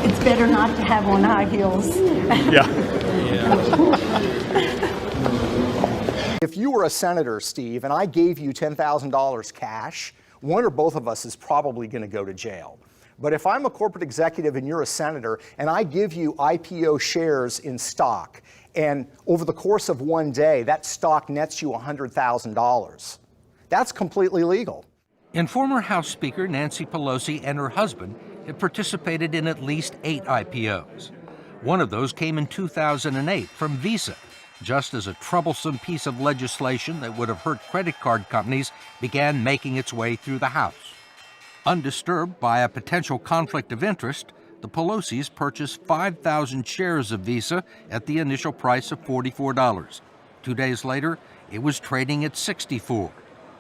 It's better not to have on high heels. Yeah. If you were a senator, Steve, and I gave you $10,000 cash, one or both of us is probably going to go to jail. But if I'm a corporate executive and you're a senator, and I give you IPO shares in stock, and over the course of one day, that stock nets you $100,000, that's completely legal. And former House Speaker Nancy Pelosi and her husband have participated in at least 8 IPOs. One of those came in 2008 from Visa, just as a troublesome piece of legislation that would have hurt credit card companies began making its way through the House. Undisturbed by a potential conflict of interest, the Pelosis purchased 5,000 shares of Visa at the initial price of $44. 2 days later, it was trading at $64.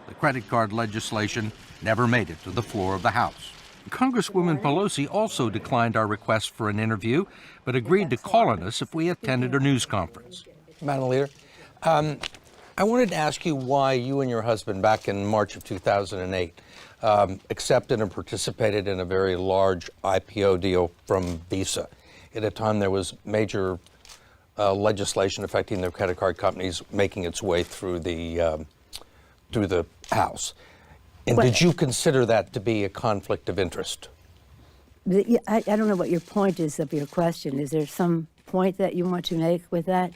The credit card legislation never made it to the floor of the House. Congresswoman Pelosi also declined our request for an interview, but agreed to call on us if we attended a news conference. Madam Leader, I wanted to ask you why you and your husband, back in March of 2008, accepted and participated in a very large IPO deal from Visa. At a time there was major legislation affecting the credit card companies making its way through the House. And did you consider that to be a conflict of interest? I don't know what your point is of your question. Is there some point that you want to make with that?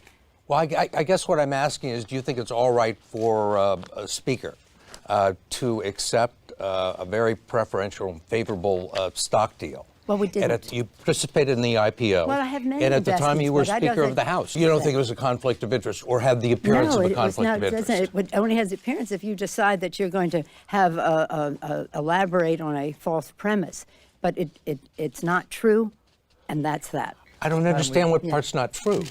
Well, I guess what I'm asking is, do you think it's all right for a speaker to accept a very preferential and favorable stock deal? Well, we didn't. And you participated in the IPO. Well, I have many and at the time you were investments, Speaker of the House. You don't think it was a conflict of interest or had the appearance of a conflict of interest? It only has the appearance if you decide that you're going to have elaborate on a false premise. But it's not true, and that's that. I don't understand what part's not true.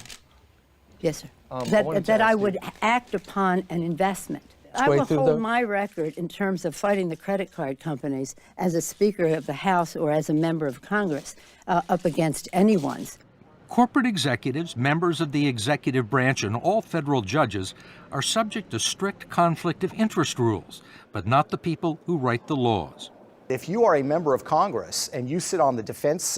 Yes, sir. That I would act upon an investment. I will hold my record in terms of fighting the credit card companies as a Speaker of the House or as a member of Congress up against anyone's. Corporate executives, members of the executive branch, and all federal judges are subject to strict conflict of interest rules, but not the people who write the laws. If you are a member of Congress and you sit on the Defense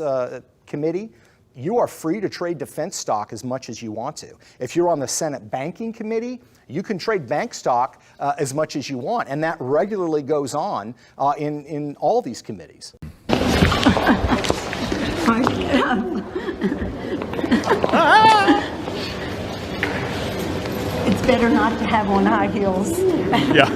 Committee, you are free to trade defense stock as much as you want to. If you're on the Senate Banking Committee, you can trade bank stock as much as you want, and that regularly goes on in all these committees. It's better not to have on high heels. Yeah.